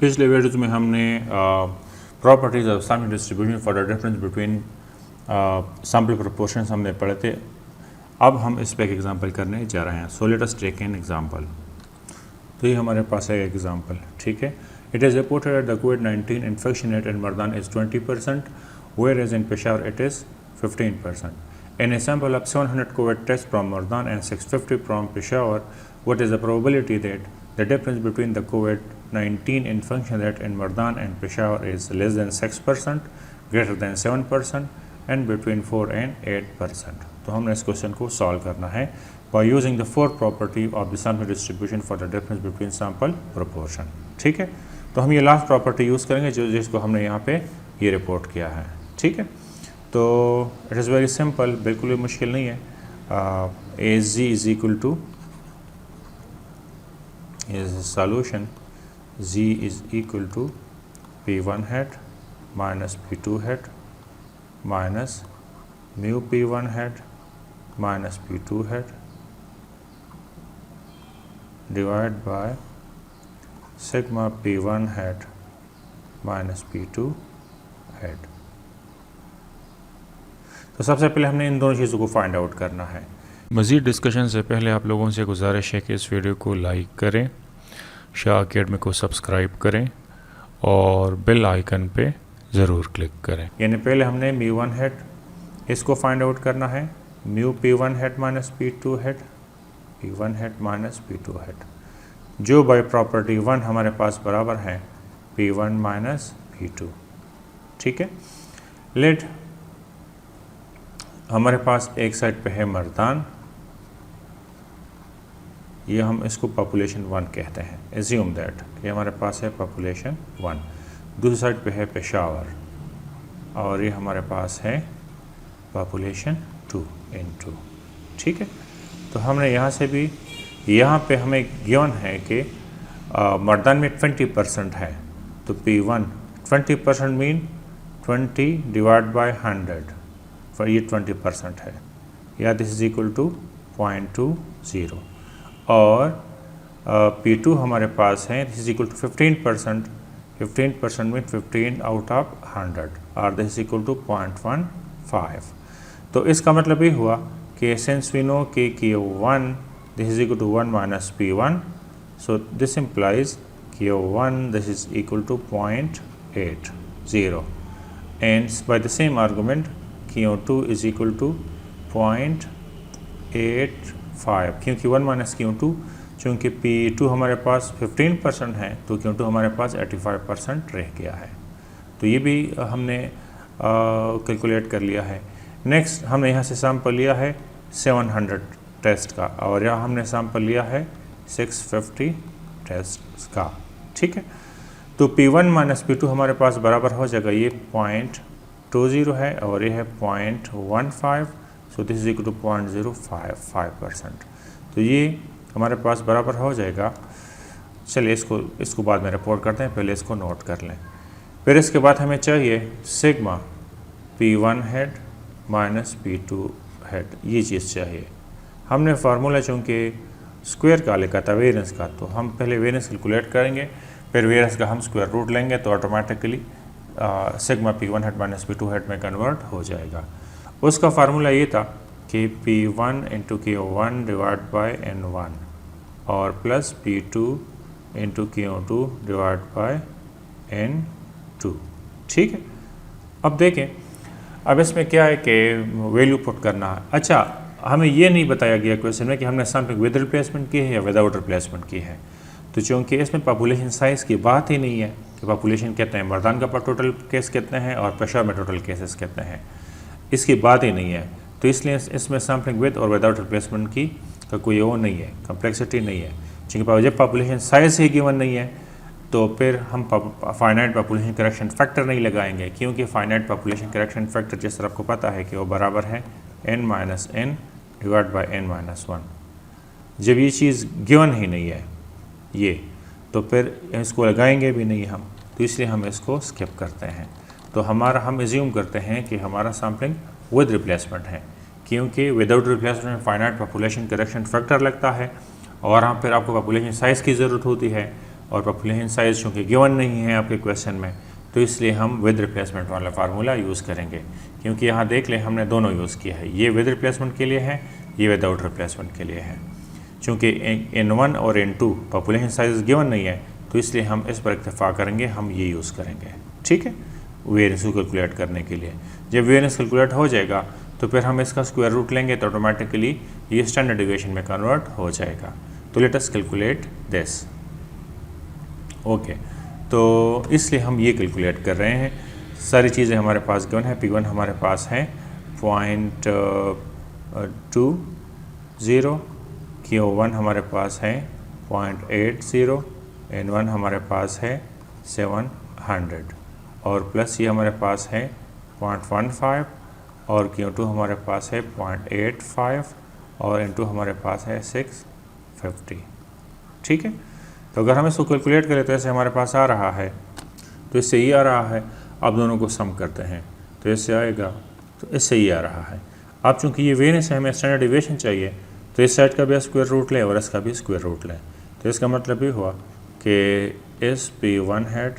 पिछले वीडियोज़ में हमने properties of sample distribution for the difference between sample proportions हमने पढ़े थे। अब हम इस पे एक एग्जांपल करने जा रहे हैं। So let us take an example. तो ये हमारे पास है एग्जांपल, ठीक है। It is reported that the कोविड-19 infection rate in Mardan is 20%, whereas in Peshawar it is 15%. In a sample of 700 COVID tests from Mardan and 650 from Peshawar, what is the probability that the difference between the COVID-19 infection rate in Mardan and Peshawar is less than 6%, greater than 7%, and between 4 and 8%? तो हमने इस question को solve करना है by using the fourth property of the sample distribution for the difference between sample proportion, ठीक है। तो हम ये लास्ट प्रॉपर्टी यूज़ करेंगे जिसको हमने यहाँ पे ये रिपोर्ट किया है, ठीक है। तो इट इज़ वेरी सिंपल, बिल्कुल भी मुश्किल नहीं है। A G is equal to is solution G is equal to P1 hat minus P2 hat minus mu P1 hat minus P2 hat divide by sigma P1 hat minus P2 hat। तो सबसे पहले हमने इन दोनों चीज़ों को find out करना है। मज़ीद डिस्कशन से पहले आप लोगों से गुजारिश है कि इस वीडियो को लाइक करें, शाह अकेडमी को सब्सक्राइब करें और बेल आइकन पे ज़रूर क्लिक करें। यानी पहले हमने म्यू1 hat इसको फाइंड आउट करना है, mu P1 hat minus P2 hat, P1 hat minus P2 hat, जो बाय प्रॉपर्टी 1 हमारे पास बराबर है P1 माइनस P2, ठीक है। लेट हमारे पास एक साइड पे है मर्दान, ये हम इसको पॉपुलेशन 1 कहते हैं। एज्यूम दैट ये हमारे पास है पॉपुलेशन 1। दूसरी साइड पे है पेशावर और ये हमारे पास है पॉपुलेशन 2 इन 2, ठीक है। तो हमने यहाँ से भी, यहाँ पे हमें गिवन है कि मर्दान में 20% है, तो P1 20% मीन 20 डिवाइड बाय 100, पर ये 20% है, या दिस इज इक्वल टू 0.20। और P2 हमारे पास है, दिस इज इक्वल टू 15%, 15% में 15 आउट ऑफ 100 और दिस इज इक्वल टू 0.15। तो इसका मतलब ये हुआ कि सिंस वी नो कि Q1 this is equal to 1 minus P1, so this implies Q1 this is equal to 0.80 and by the same argument Q2 is equal to 0.85, क्योंकि 1 minus Q2, चूँकि P2 हमारे पास 15% है तो Q2 हमारे पास 85% रह गया है। तो ये भी हमने कैलकुलेट कर लिया है। नेक्स्ट हमने यहाँ से सैम्पल लिया है 700 टेस्ट का और यहाँ हमने सैम्पल लिया है 650 टेस्ट का, ठीक है। तो P1 माइनस P2 हमारे पास बराबर हो जाएगा, ये 0.20 है और ये है 0.15, so this is equal to 0.055%। तो ये हमारे पास बराबर हो जाएगा। चलिए इसको बाद में रिपोर्ट करते हैं, पहले इसको नोट कर लें। फिर इसके बाद हमें चाहिए sigma P1 hat minus P2 hat, ये चीज़ चाहिए। हमने फार्मूला चूँकि स्क्वायर का लिखा था वेरिएंस का, तो हम पहले वेरिएंस कैलकुलेट करेंगे, फिर वेरिएंस का हम स्क्वायर रूट लेंगे तो automatically sigma P1 hat minus P2 hat में कन्वर्ट हो जाएगा। उसका फार्मूला ये था कि P1 into Q1 divide by N1 और plus P2 into Q2 divide by N2, ठीक है। अब देखें, अब इसमें क्या है कि वैल्यू पुट करना है। अच्छा, हमें ये नहीं बताया गया क्वेश्चन में कि हमने सैम्पलिंग विद रिप्लेसमेंट की है या विदाउट रिप्लेसमेंट की है। तो चूँकि इसमें पॉपुलेशन साइज़ की बात ही नहीं है कि पॉपुलेशन कितने हैं, मर्दान का टोटल केस कितने हैं और पेशावर में टोटल केसेस कितने हैं, इसकी बात ही नहीं है। तो इसलिए इसमें सैम्पलिंग विद और विदाउट रिप्लेसमेंट की का कोई वो नहीं है, कम्प्लेक्सिटी नहीं है। चूँकि जब पॉपुलेशन साइज़ ही गिवन नहीं है तो फिर हम फाइनाइट पॉपुलेशन करेक्शन फैक्टर नहीं लगाएंगे, क्योंकि फाइनाइट पॉपुलेशन करेक्शन फैक्टर जिस तरह आपको पता है कि वो बराबर है n minus n divide by n minus 1। जब ये चीज़ गिवन ही नहीं है ये, तो फिर इसको लगाएंगे भी नहीं हम, तो इसलिए हम इसको स्किप करते हैं। तो हम एज्यूम करते हैं कि हमारा सैम्पलिंग विद रिप्लेसमेंट है, क्योंकि without replacement finite population correction factor लगता है और फिर आपको पॉपुलेशन साइज़ की ज़रूरत होती है। और पॉपुलेशन साइज चूँकि गिवन नहीं है आपके क्वेश्चन में, तो इसलिए हम विद रिप्लेसमेंट वाला फार्मूला यूज़ करेंगे। क्योंकि यहाँ देख लें हमने दोनों यूज़ किया है, ये विद रिप्लेसमेंट के लिए है, ये विदाउट रिप्लेसमेंट के लिए है। चूँकि N1 और N2 पॉपुलेशन साइज गिवन नहीं है, तो इसलिए हम इस पर इत्तेफा करेंगे, हम ये यूज़ करेंगे, ठीक है, वेरिएंस को कैलकुलेट करने के लिए। जब वेरिएंस कैलकुलेट हो जाएगा तो फिर हम इसका स्क्वायर रूट लेंगे तो ऑटोमेटिकली ये स्टैंडर्ड डिवीएशन में कन्वर्ट हो जाएगा। तो let us calculate this. Okay, तो इसलिए हम ये कैलकुलेट कर रहे हैं। सारी चीज़ें हमारे पास गिवन है। P1 हमारे पास है 0.20, Q1 हमारे पास है 0.80, N1 हमारे पास है 700 और प्लस ये हमारे पास है 0.15 और Q2 हमारे पास है 0.85 और N2 हमारे पास है 650, ठीक है। तो अगर हम इसको कैलकुलेट करें तो ऐसे हमारे पास आ रहा है, तो इससे ये आ रहा है। अब दोनों को सम करते हैं तो इससे आएगा, तो इससे ये आ रहा है। अब चूँकि ये वेरिएंस है, हमें स्टैंडर्ड डिवीएशन चाहिए, तो इस साइड का भी स्क्वायर रूट लें और इसका भी स्क्वायर रूट लें। तो इसका मतलब ये हुआ कि इस P1 head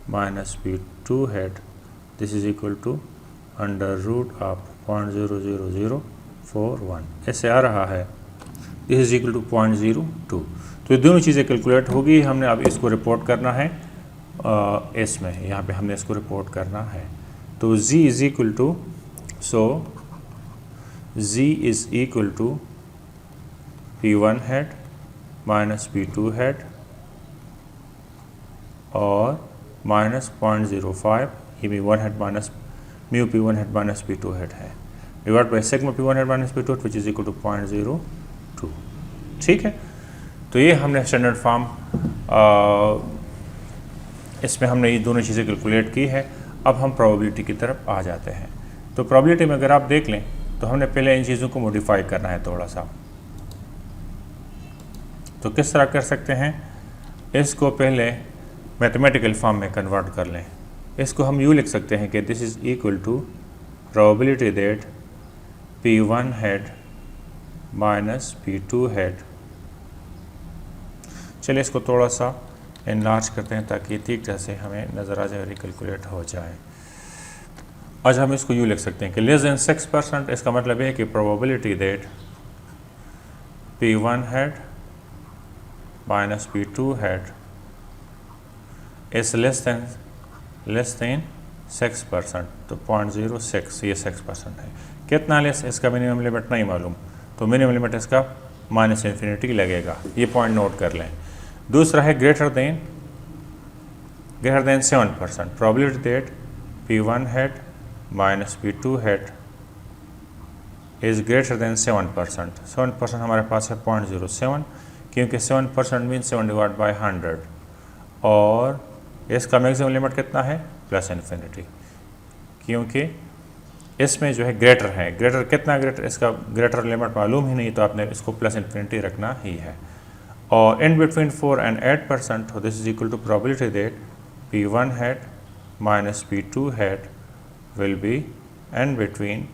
minus P2 head this is equal to under root of 0.00041, ऐसे आ रहा है। This is equal to 0.02। तो ये दोनों चीज़ें कैलकुलेट होगी। हमने अब इसको रिपोर्ट करना है इसमें, यहाँ पे हमने इसको रिपोर्ट करना है। तो Z is equal to, so Z is equal to P1 head minus P2 hat और माइनस 0.05, ये P1 head minus mu P1 head minus P2 hat है, divide by sigma P1 head minus P2 hat which is equal to 0.02, ठीक है। तो ये हमने standard form इसमें हमने ये दोनों चीज़ें कैलकुलेट की है। अब हम प्रोबेबिलिटी की तरफ आ जाते हैं। तो प्रोबेबिलिटी में अगर आप देख लें तो हमने पहले इन चीज़ों को मॉडिफाई करना है थोड़ा सा। तो किस तरह कर सकते हैं, इसको पहले मैथमेटिकल फॉर्म में कन्वर्ट कर लें। इसको हम यूँ लिख सकते हैं कि this is equal to probability that P1 head minus P2 head. चलिए इसको थोड़ा सा इनलार्ज करते हैं ताकि ठीक तरह से हमें नज़र आ जाए और कैलकुलेट हो जाए। आज हम इसको यूँ लिख सकते हैं कि लेस देन 6%। इसका मतलब है कि probability that P1 head minus P2 head is less than 6%। तो 0.06 ये 6% है। कितना लेस, इसका मिनिमम लिमिट नहीं मालूम, तो मिनिमम लिमिट इसका माइनस इन्फिनिटी लगेगा। ये पॉइंट नोट कर लें। दूसरा है greater than 7%। Probability that P1 head minus P2 head is greater than 7%। 7% हमारे पास है 0.07, क्योंकि 7% मीन 7 डिवाइड बाई 100 और इसका मैक्सिमम लिमिट कितना है, प्लस इन्फिनिटी, क्योंकि इसमें जो है ग्रेटर है। ग्रेटर कितना, ग्रेटर इसका ग्रेटर लिमिट मालूम ही नहीं, तो आपने इसको प्लस इन्फिनिटी रखना ही है। और इन बिटवीन 4 and 8%, तो this is equal to probability that P1 head minus P2 head will be in between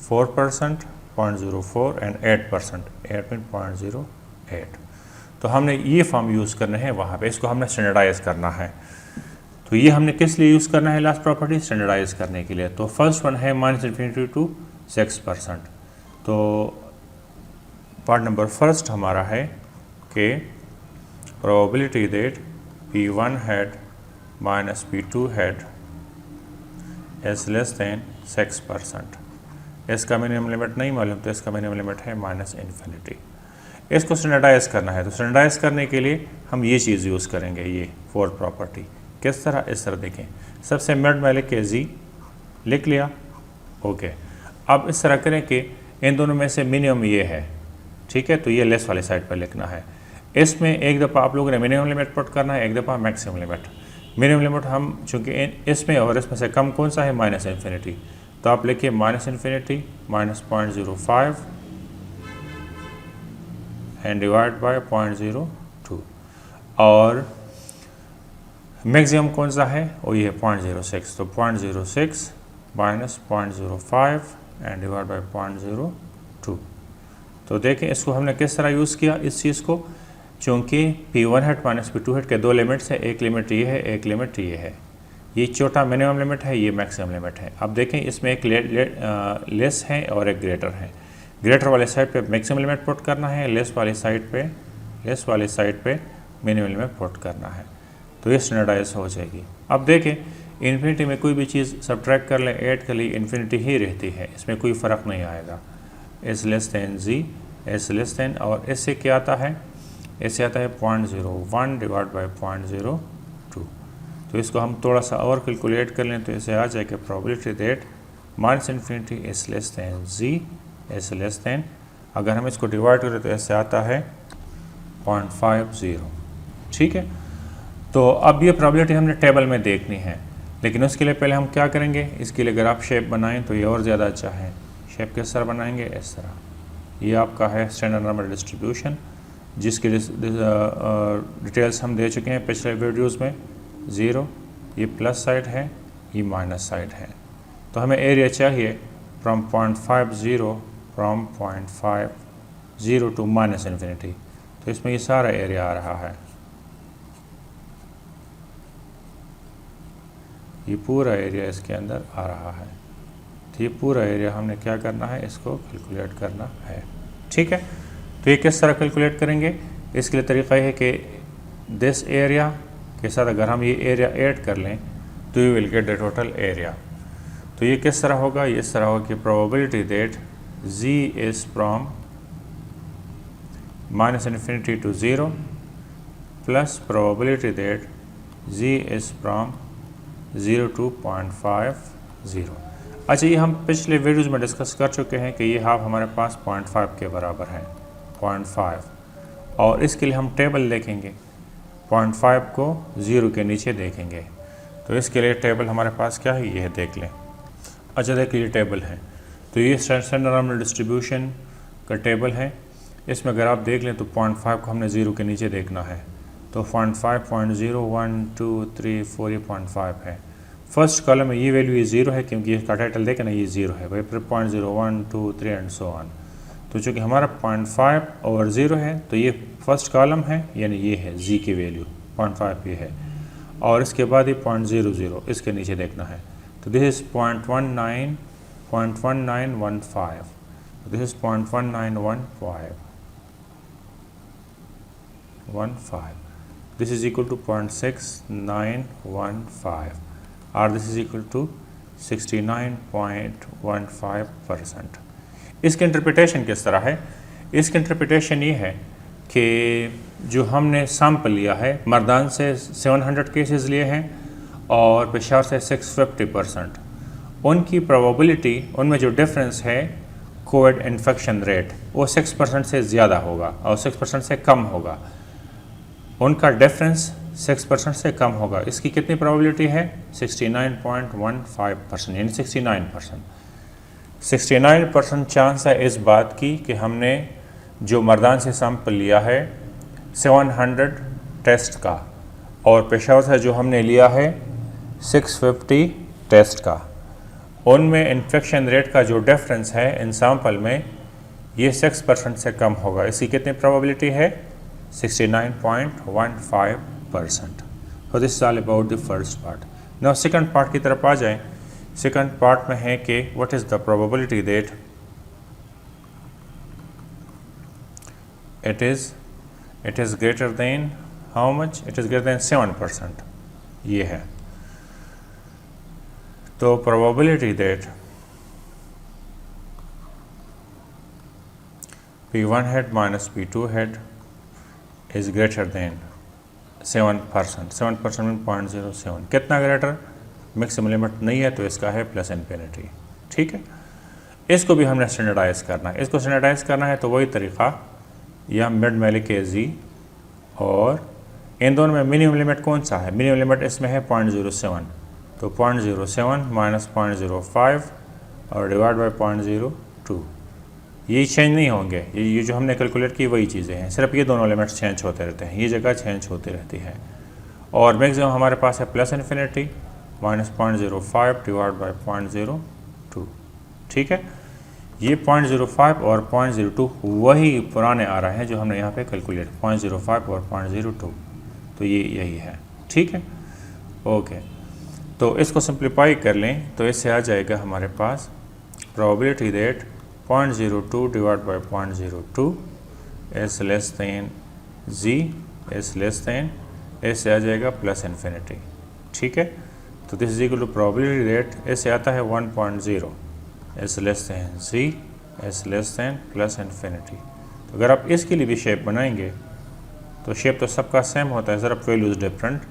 4%, 0.04 and 8%, 8.08। तो हमने ये फॉर्म यूज़ करने हैं वहाँ पे, इसको हमने स्टैंडर्डाइज करना है। तो ये हमने किस लिए यूज़ करना है, लास्ट प्रॉपर्टी स्टैंडर्डाइज करने के लिए। तो फर्स्ट वन है माइनस इन्फिनिटी टू 6%। तो पार्ट नंबर फर्स्ट हमारा है कि probability that P1 head minus P2 head is less than 6%। इसका मिनिमम लिमिट नहीं मालूम, तो इसका मिनिमम लिमिट है माइनस इन्फिनिटी। इसको स्टैंडर्डाइज करना है, तो स्टैंडर्डाइज करने के लिए हम ये चीज़ यूज़ करेंगे, ये फोर्थ प्रॉपर्टी। किस तरह, इस तरह देखें, सबसे मिड में लिख के जी लिख लिया, ओके। अब इस तरह करें कि इन दोनों में से मिनिमम ये है, ठीक है, तो ये लेस वाले साइड पर लिखना है। इसमें एक दफ़ा आप लोगों ने मिनिमम लिमिट पुट करना है, एक दफ़ा मैक्सिमम लिमिट। मिनिमम लिमिट हम चूँकि इसमें और इसमें से कम कौन सा है, माइनस इन्फिनिटी, तो आप लिखिए minus infinity minus 0.05 and divide by 0.02। और मैक्सिमम कौन सा है, वो ये 0.06, तो 0.06 माइनस 0.05 एंड डिवाइड बाय 0.02। तो देखें इसको हमने किस तरह यूज़ किया इस चीज़ को, चूँकि P1 head minus P2 head के दो लिमिट्स है, एक लिमिट ये है, एक लिमिट ये है। ये छोटा मिनिमम लिमिट है, ये मैक्सिमम लिमिट है। अब देखें इसमें एक लेस है और एक ग्रेटर है। ग्रेटर वाले साइड पे मैक्सिमम लिमिट पुट करना है, लेस वाली साइड पे मिनिमम लिमिट पुट करना है। तो ये स्टैंडर्डाइज हो जाएगी। अब देखें इन्फिनिटी में कोई भी चीज़ सब्ट्रैक्ट कर लें, ऐड कर ली, इन्फिनिटी ही रहती है, इसमें कोई फ़र्क नहीं आएगा। S less than Z, S less then, और इससे क्या आता है, इससे आता है 0.01 डिवाइड बाई 0.02। तो इसको हम थोड़ा सा और कैलकुलेट कर लें तो इसे आ जाएगा probability that minus infinity S less than Z, S less than, अगर हम इसको डिवाइड करें तो ऐसे आता है 0.50। ठीक है, तो अब ये प्रोबेबिलिटी हमने टेबल में देखनी है, लेकिन उसके लिए पहले हम क्या करेंगे, इसके लिए अगर आप शेप बनाएं तो ये और ज़्यादा अच्छा है। शेप किस तरह बनाएंगे, इस तरह। ये आपका है स्टैंडर्ड नॉर्मल डिस्ट्रीब्यूशन, जिसकी डिटेल्स हम दे चुके हैं पिछले वीडियोज़ में। 0 ये प्लस साइड है, ये माइनस साइड है। तो हमें एरिया चाहिए फ्रॉम 0.50 टू माइनस इन्फिनिटी। तो इसमें ये सारा एरिया आ रहा है, ये पूरा एरिया इसके अंदर आ रहा है। तो ये पूरा एरिया हमने क्या करना है, इसको कैलकुलेट करना है। ठीक है, तो ये किस तरह कैलकुलेट करेंगे, इसके लिए तरीका है कि दिस एरिया के साथ अगर हम ये एरिया ऐड कर लें तो you will get the total area. तो ये किस तरह होगा, ये इस तरह होगा कि probability that Z is from minus infinity to 0 plus probability that Z is from 0 to 0.50। अच्छा, ये हम पिछले वीडियोज़ में डिस्कस कर चुके हैं कि ये हाफ हमारे पास 0.5 के बराबर है, 0.5, और इसके लिए हम टेबल देखेंगे, 0.5 को 0 के नीचे देखेंगे। तो इसके लिए टेबल हमारे पास क्या है, ये देख लें। अच्छा देखिए ये टेबल है, तो ये स्टैंडर्ड नॉर्मल डिस्ट्रीब्यूशन का टेबल है। इसमें अगर आप देख लें तो 0.5 को हमने 0 के नीचे देखना है। तो 0.5, 0.0, 1, 2, 3, 4, ये 0.5 है। फर्स्ट कॉलम में ये वैल्यू ये 0 है, क्योंकि इसका टाइटल देखें ना, ये 0 है भाई। फिर 0.0, 1, 2, 3 एंड सो ऑन। तो चूँकि हमारा 0.5 और 0 है, तो ये फर्स्ट कॉलम है, यानी ये है जी की वैल्यू 0.5 ये है, और इसके बाद ये 0.00 इसके नीचे देखना है। तो this is 0.1915, this is 0.1915, this is equal to 0.6915, or this is equal to 69.15%। इसकी इंटरप्रिटेशन किस तरह है, इसकी इंटरप्रिटेशन ये है कि जो हमने सैम्पल लिया है, मर्दान से 700 केसेस लिए हैं और पेशावर से 650%, उनकी प्रोबेबिलिटी, उनमें जो डिफरेंस है कोविड इन्फेक्शन रेट, वो 6% से ज़्यादा होगा और 6% से कम होगा। उनका डिफरेंस 6% से कम होगा। इसकी कितनी प्रोबेबिलिटी है, 69.15%, यानी 69% चांस है इस बात की कि हमने जो मर्दान से सैंपल लिया है 700 टेस्ट का, और पेशावर से जो हमने लिया है 650 टेस्ट का, उनमें इन्फेक्शन रेट का जो डिफरेंस है इन सैंपल में, ये 6% से कम होगा। इसकी कितनी प्रोबेबिलिटी है, 69.15%। So this is all about the first part. Now second part की तरफ आ जाएं। सेकंड पार्ट में है कि what is the probability that it is greater than how much? It is greater than 7%, ये है। तो probability that P1 head minus P2 head is greater than 7%, 7% में 0.07, कितना ग्रेटर, मैक्सिमम लिमिट नहीं है तो इसका है प्लस इन्फिनिटी। ठीक है, इसको भी हमने स्टैंडर्डाइज करना है। इसको स्टैंडर्डाइज करना है तो वही तरीका, या मिड में के जी, और इन दोनों में मिनिमम लिमिट कौन सा है, मिनिमम लिमिट इसमें है 0.07, तो 0.07 माइनस 0.05 और डिवाइड बाई 0.02, ये चेंज नहीं होंगे। ये जो हमने कैलकुलेट की वही चीज़ें हैं, सिर्फ ये दोनों लिमिट्स चेंज होते रहते हैं, ये जगह चेंज होती रहती है। और मैक्सिमम हमारे पास है plus infinity minus 0.05 divide by 0.02। ठीक है, ये 0.05 और 0.02 वही पुराने आ रहे हैं जो हमने यहाँ पे कैलकुलेट 0.05 और 0.02, तो ये यही है। ठीक है, ओके। तो इसको सिंप्लीफाई कर लें तो इससे आ जाएगा हमारे पास probability that 0.02 divide by 0.02 is less than Z is less than, इससे आ जाएगा प्लस इन्फिनिटी। ठीक है, तो this is equal to probability that इससे आता है 1.0 is less than Z is less than plus infinity. तो अगर आप इसके लिए भी शेप बनाएंगे तो शेप तो सबका सेम होता है, सिर्फ वैल्यूज़ डिफरेंट,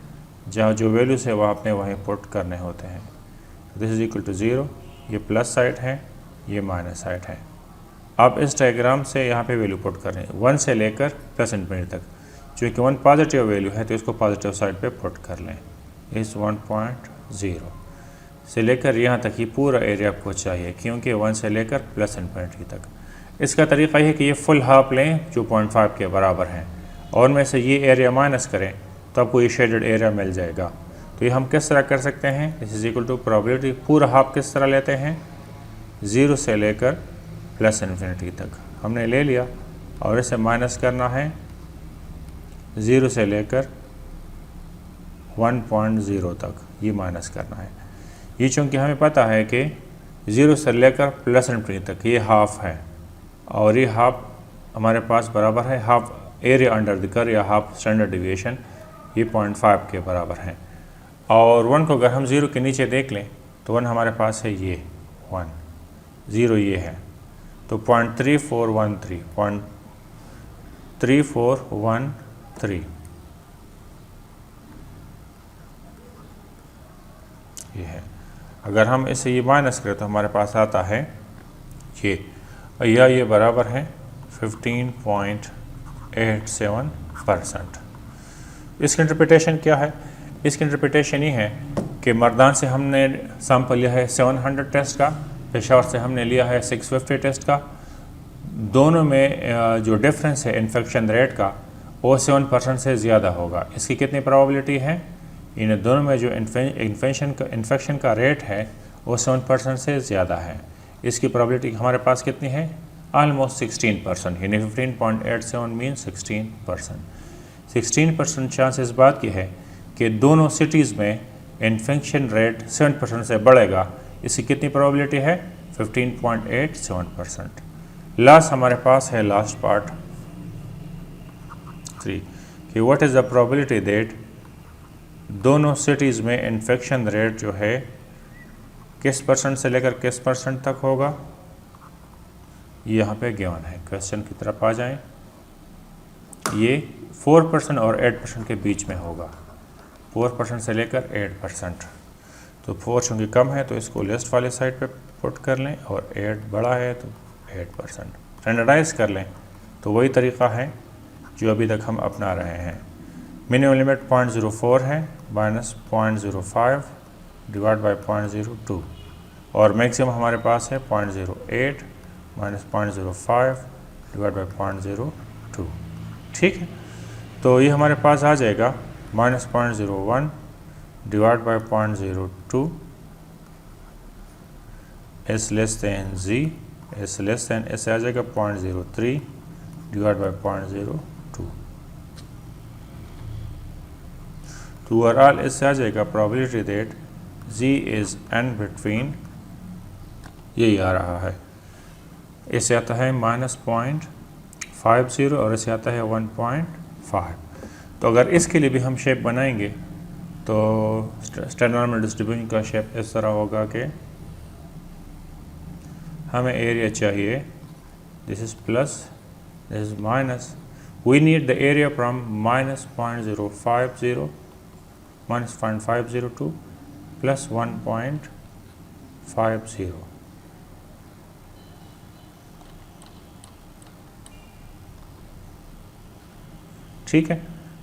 जहाँ जो वैल्यूज़ है वह आपने वहीं पुट करने होते हैं। दिस इज इक्वल टू 0, ये प्लस साइड है, ये माइनस साइड है। आप इस डायग्राम से यहाँ पे वैल्यू पुट कर रहे हैं 1 से लेकर प्लस इन्फिनिटी तक, चूँकि 1 पॉजिटिव वैल्यू है तो इसको पॉजिटिव साइड पे पुट कर लें। इस 1.0 से लेकर यहाँ तक ये पूरा एरिया आपको चाहिए, क्योंकि 1 से लेकर प्लस इन्फिनिटी तक। इसका तरीका ये है कि ये फुल हाफ लें जो 0.5 के बराबर हैं, और में से ये एरिया माइनस करें तो आपको ये शेडेड एरिया मिल जाएगा। तो ये हम किस तरह कर सकते हैं, this is equal to probability पूरा हाफ किस तरह लेते हैं, 0 से लेकर प्लस इन्फिनिटी तक हमने ले लिया, और इसे माइनस करना है 0 से लेकर 1.0 तक, ये माइनस करना है। ये चूँकि हमें पता है कि 0 से लेकर प्लस इन्फिनिटी तक ये हाफ है, और ये हाफ हमारे पास बराबर है half area under the curve या हाफ स्टैंडर्ड डिविएशन, ये 0.5 के बराबर है। और 1 को अगर हम 0 के नीचे देख लें तो 1 हमारे पास है ये 1, 0 ये है, तो 0.3413 ये है। अगर हम इसे ये माइनस करें तो हमारे पास आता है ये, या ये बराबर है 15.87%। इसकी इंटरप्रिटेशन क्या है, इसकी इंटरप्रिटेशन ये है कि मर्दान से हमने सैंपल लिया है 700 टेस्ट का, पेशावर से हमने लिया है 650 टेस्ट का। दोनों में जो डिफरेंस है इन्फेक्शन रेट का वो 7% से ज़्यादा होगा। इसकी कितनी प्रोबेबिलिटी है, इन दोनों में जो इन्फेक्शन का रेट है वो 7% से ज़्यादा है। इसकी प्रोबेबिलिटी हमारे पास कितनी है, ऑलमोस्ट 16%, यानी 15.87 मीन 16%। 16% चांस इस बात की है कि दोनों सिटीज़ में इन्फेक्शन रेट 7% से बढ़ेगा। इसकी कितनी प्रोबेबिलिटी है, 15.87%। लास्ट हमारे पास है लास्ट पार्ट 3 कि what is the probability that दोनों सिटीज़ में इन्फेक्शन रेट जो है किस परसेंट से लेकर किस परसेंट तक होगा, यहाँ पे गिवन है। क्वेश्चन की तरफ आ जाएं, ये 4% और 8% के बीच में होगा, 4% से लेकर 8%। तो 4 चूँकि कम है तो इसको लेस्ट वाले साइड पे पुट कर लें, और 8 बड़ा है तो 8%। स्टैंडर्डाइज कर लें तो वही तरीका है जो अभी तक हम अपना रहे हैं। मिनिमम लिमिट 0.04 है, माइनस 0.05 डिवाइड बाई 0.02, और मैक्सिमम हमारे पास है 0.08 माइनस 0.05 डिवाइड बाई 0.02। ठीक है, तो ये हमारे पास आ जाएगा minus 0.01 divide by 0.02 S less than Z S less then, ऐसे आ जाएगा 0.03 डिवाइड बाई 0.02। तो ओवरऑल इससे आ जाएगा probability that Z is in between, यही आ रहा है, इससे आता है -0.50 और इससे आता है 1.5। तो अगर इसके लिए भी हम शेप बनाएंगे तो स्टैंडर्ड नॉर्मल डिस्ट्रीब्यूशन का शेप इस तरह होगा कि हमें एरिया चाहिए, this is plus this is minus, we need the area from -0.050 -0.502 plus 1.50। ठीक है,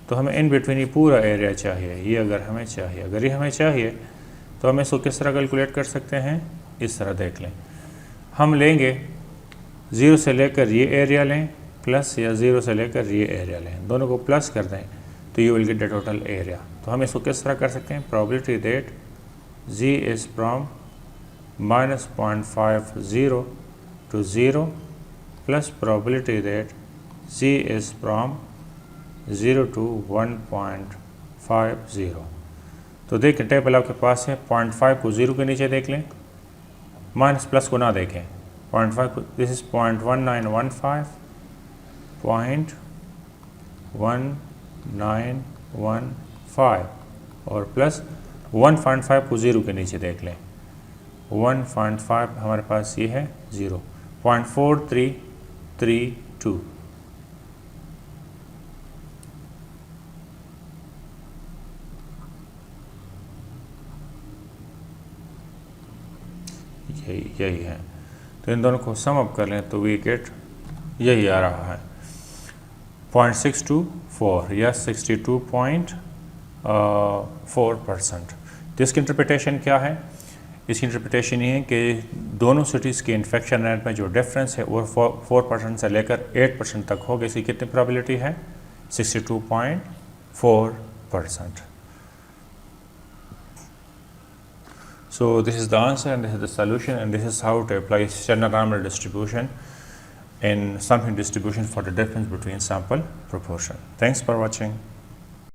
तो हमें इन बिटवीन ये पूरा एरिया चाहिए। ये अगर हमें चाहिए, अगर ये हमें चाहिए तो हम इसको किस तरह कैलकुलेट कर सकते हैं, इस तरह देख लें। हम लेंगे 0 से लेकर ये एरिया लें प्लस, या 0 से लेकर ये एरिया लें, दोनों को प्लस कर दें तो you will get the total area. तो हम इसको किस तरह कर सकते हैं, probability that Z is from -0.50 to 0 plus probability that Z is from 0 to 1.50। तो देखें टेबल आपके पास है, 0.5 को 0 के नीचे देख लें, माइनस प्लस को ना देखें, 0.5 को, दिस इज 0.1915, 0.1915 और प्लस 1.5 को 0 के नीचे देख लें, 1.5 हमारे पास ये है 0, 0.4332। यही है। तो इन दोनों को सम अप कर लें तो वी गेट यही आ रहा है 0.624 या 62.4%। तो इसकी इंटरप्रिटेशन क्या है? इसकी इंटरप्रिटेशन ये है कि दोनों सिटीज़ के इन्फेक्शन रेट में जो डिफरेंस है वो 4% से लेकर 8% तक होगा। इसकी कितनी प्रोबेबिलिटी है? 62.4%। So this is the answer and this is the solution, and this is how to apply standard normal distribution in sampling distribution for the difference between sample proportion. Thanks for watching.